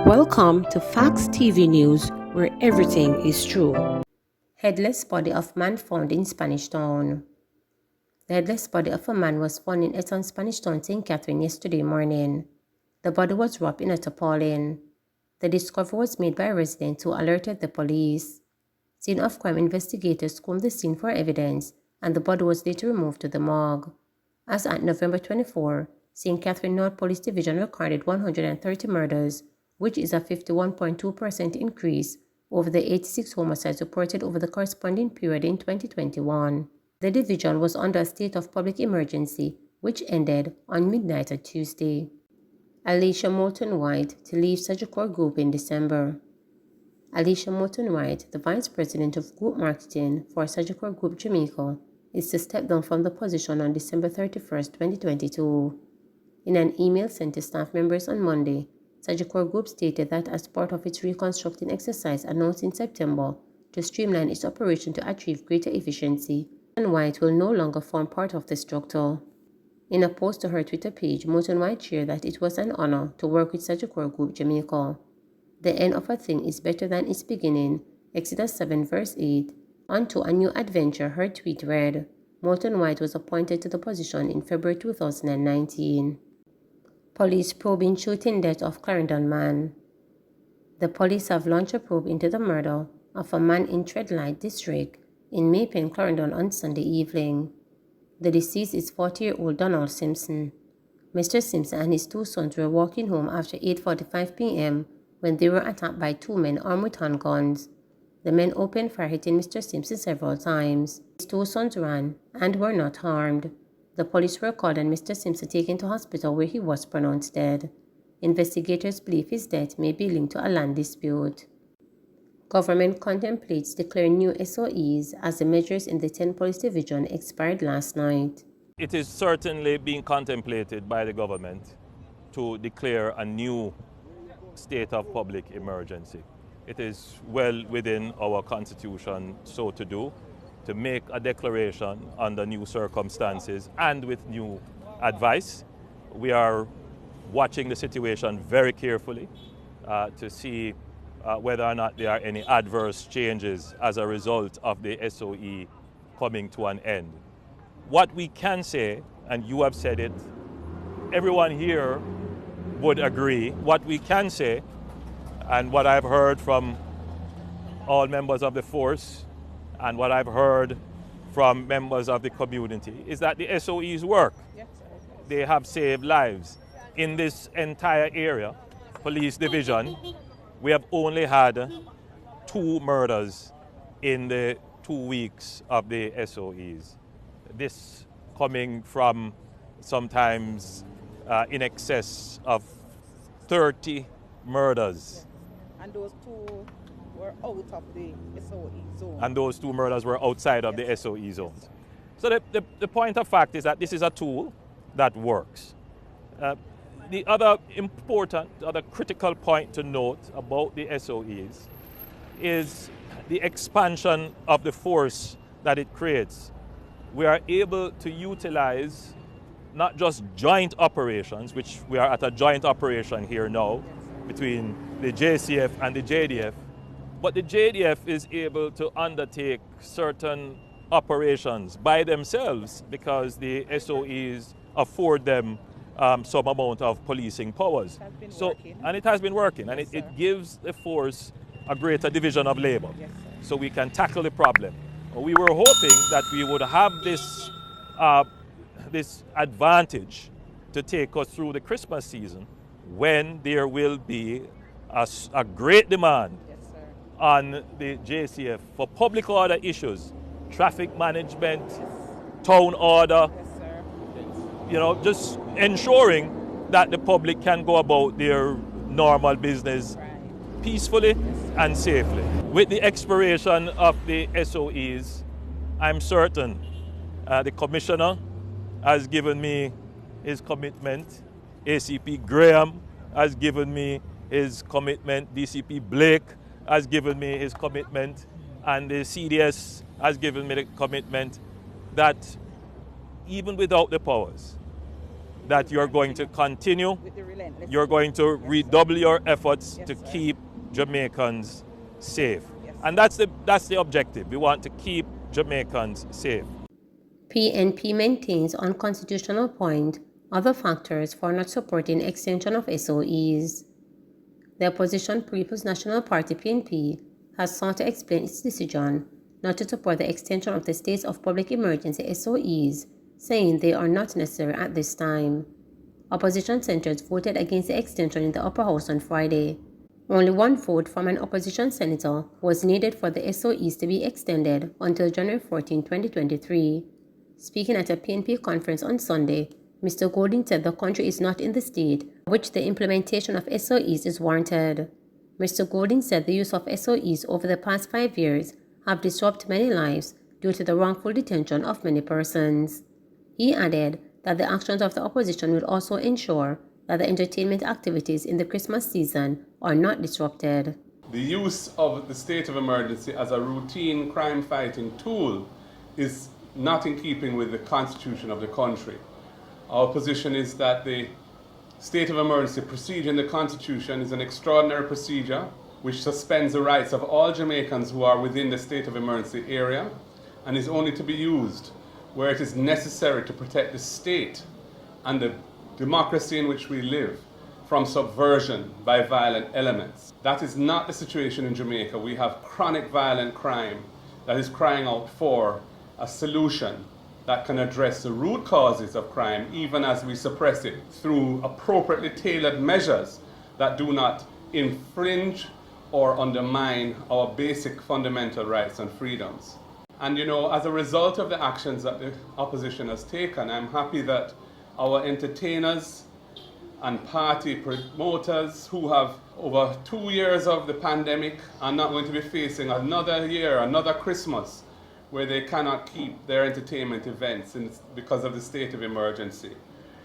Welcome to Facts TV News, where everything is true. Headless body of man found in Spanish Town. The headless body of a man was found in Eton, Spanish Town, St. Catherine yesterday morning. The body was wrapped in a tarpaulin. The discovery was made by a resident who alerted the police. Scene of crime investigators combed the scene for evidence, and the body was later removed to the morgue. As at November 24, St. Catherine North Police Division recorded 130 murders, which is a 51.2% increase over the 86 homicides reported over the corresponding period in 2021. The division was under a state of public emergency, which ended on midnight on Tuesday. Alicia Moulton White to leave Sagicor Group in December. Alicia Moulton White, the Vice President of Group Marketing for Sagicor Group Jamaica, is to step down from the position on December 31, 2022. In an email sent to staff members on Monday, Sagicor Group stated that as part of its reconstructing exercise announced in September to streamline its operation to achieve greater efficiency, and White will no longer form part of the structure. In a post to her Twitter page, Moulton White shared that it was an honor to work with Sagicor Group Jamaica. The end of a thing is better than its beginning, Exodus 7 verse 8. Onto a new adventure, her tweet read. Moulton White was appointed to the position in February 2019. Police probing shooting death of Clarendon man. The police have launched a probe into the murder of a man in Treadlight District in Maypen, Clarendon on Sunday evening. The deceased is 40-year-old Donald Simpson. Mr. Simpson and his two sons were walking home after 8:45 p.m. when they were attacked by two men armed with handguns. The men opened fire, hitting Mr. Simpson several times. His two sons ran and were not harmed. The police were called and Mr. Simpson taken to hospital where he was pronounced dead. Investigators believe his death may be linked to a land dispute. Government contemplates declaring new SOEs as the measures in the 10 Police Division expired last night. It is certainly being contemplated by the government to declare a new state of public emergency. It is well within our constitution so to do, to make a declaration under new circumstances and with new advice. We are watching the situation very carefully to see whether or not there are any adverse changes as a result of the SOE coming to an end. What we can say, and you have said it, everyone here would agree, what we can say, and what I've heard from all members of the force, and what I've heard from members of the community, is that the SOEs work. They have saved lives. In this entire area, police division, we have only had 2 murders in the 2 weeks of the SOEs. This coming from sometimes in excess of 30 murders. And those 2 were out of the SOE zone. And those 2 murders were outside of the SOE zones. So the point of fact is that this is a tool that works. The other important, other critical point to note about the SOEs is the expansion of the force that it creates. We are able to utilize not just joint operations, which we are at a joint operation here now between the JCF and the JDF, but the JDF is able to undertake certain operations by themselves because the SOEs afford them some amount of policing powers. And it has been working, and it gives the force a greater division of labor, so we can tackle the problem. We were hoping that we would have this advantage to take us through the Christmas season, when there will be a great demand on the JCF for public order issues, traffic management, town order, just ensuring that the public can go about their normal business peacefully and safely. With the expiration of the SOEs, I'm certain the Commissioner has given me his commitment, ACP Graham has given me his commitment, DCP Blake has given me his commitment, and the CDS has given me the commitment that even without the powers, that you're going to continue, with the relentless. you're going to Yes, redouble your efforts Yes, to sir. keep Jamaicans safe. Yes, And that's the objective. We want to keep Jamaicans safe. PNP maintains on constitutional point other factors for not supporting extension of SOEs. The opposition People's National Party PNP has sought to explain its decision not to support the extension of the states of public emergency SOEs, saying they are not necessary at this time. Opposition senators voted against the extension in the upper house on Friday. Only one vote from an opposition senator was needed for the SOEs to be extended until January 14, 2023. Speaking at a PNP conference on Sunday, Mr. Golding said the country is not in the state which the implementation of SOEs is warranted. Mr. Golding said the use of SOEs over the past 5 years have disrupted many lives due to the wrongful detention of many persons. He added that the actions of the opposition will also ensure that the entertainment activities in the Christmas season are not disrupted. The use of the state of emergency as a routine crime-fighting tool is not in keeping with the constitution of the country. Our position is that the state of emergency procedure in the constitution is an extraordinary procedure which suspends the rights of all Jamaicans who are within the state of emergency area and is only to be used where it is necessary to protect the state and the democracy in which we live from subversion by violent elements. That is not the situation in Jamaica. We have chronic violent crime that is crying out for a solution that can address the root causes of crime, even as we suppress it through appropriately tailored measures that do not infringe or undermine our basic fundamental rights and freedoms. And as a result of the actions that the opposition has taken, I'm happy that our entertainers and party promoters who have over 2 years of the pandemic are not going to be facing another year, another Christmas, where they cannot keep their entertainment events because of the state of emergency.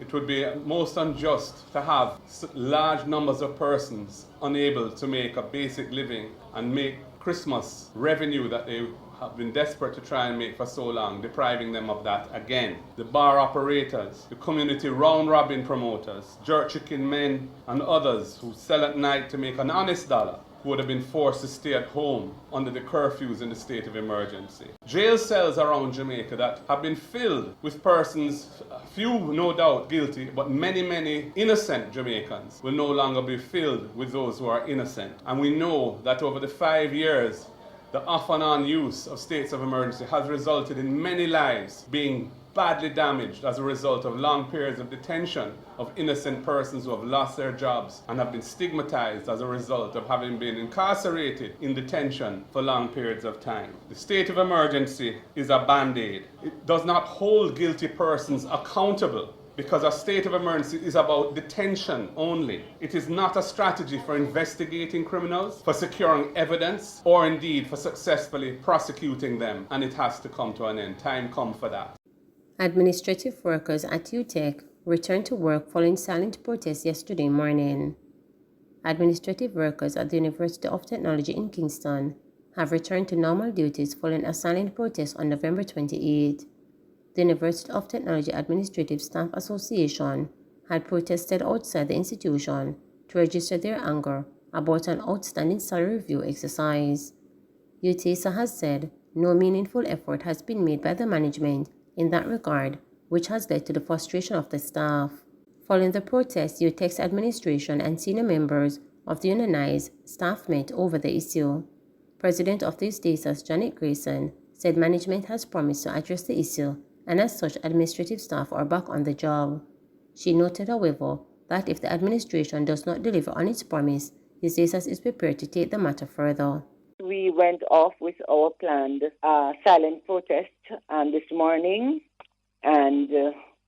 It would be most unjust to have large numbers of persons unable to make a basic living and make Christmas revenue that they have been desperate to try and make for so long, depriving them of that again. The bar operators, the community round-robin promoters, jerk chicken men and others who sell at night to make an honest dollar, who would have been forced to stay at home under the curfews in the state of emergency. Jail cells around Jamaica that have been filled with persons, few no doubt guilty, but many, many innocent Jamaicans will no longer be filled with those who are innocent. And we know that over the 5 years, the off and on use of states of emergency has resulted in many lives being badly damaged as a result of long periods of detention of innocent persons who have lost their jobs and have been stigmatized as a result of having been incarcerated in detention for long periods of time. The state of emergency is a band-aid. It does not hold guilty persons accountable because a state of emergency is about detention only. It is not a strategy for investigating criminals, for securing evidence, or indeed for successfully prosecuting them, and it has to come to an end. Time come for that. Administrative workers at UTEC returned to work following silent protests yesterday morning. Administrative workers at the University of Technology in Kingston have returned to normal duties following a silent protest on November 28. The University of Technology Administrative Staff Association had protested outside the institution to register their anger about an outstanding salary review exercise. UTESA has said no meaningful effort has been made by the management in that regard, which has led to the frustration of the staff. Following the protest, UTEC's administration and senior members of the unionized staff met over the issue. President of the UTESA, Janet Grayson, said management has promised to address the issue, and as such, administrative staff are back on the job. She noted, however, that if the administration does not deliver on its promise, UTESA is prepared to take the matter further. We went off with our planned silent protest this morning, and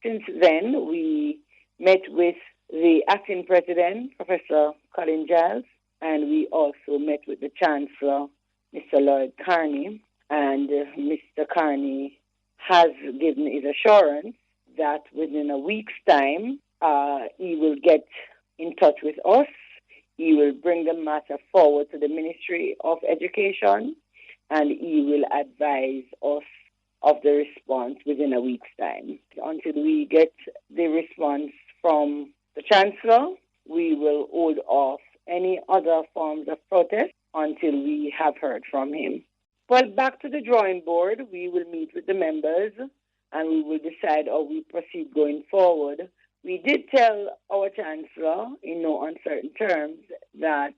since then we met with the acting president, Professor Colin Giles, and we also met with the Chancellor, Mr. Lloyd Carney, and Mr. Carney has given his assurance that within a week's time he will get in touch with us. He will bring the matter forward to the Ministry of Education, and he will advise us of the response within a week's time. Until we get the response from the Chancellor. We will hold off any other forms of protest until we have heard from him. Well, back to the drawing board. We will meet with the members and we will decide how we proceed going forward. We did tell our Chancellor in no uncertain terms that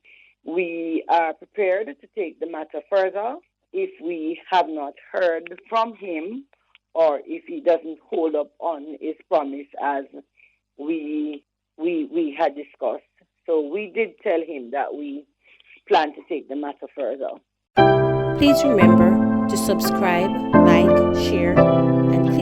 we are prepared to take the matter further if we have not heard from him or if he doesn't hold up on his promise as we had discussed. So we did tell him that we plan to take the matter further. Please remember to subscribe, like, share, and click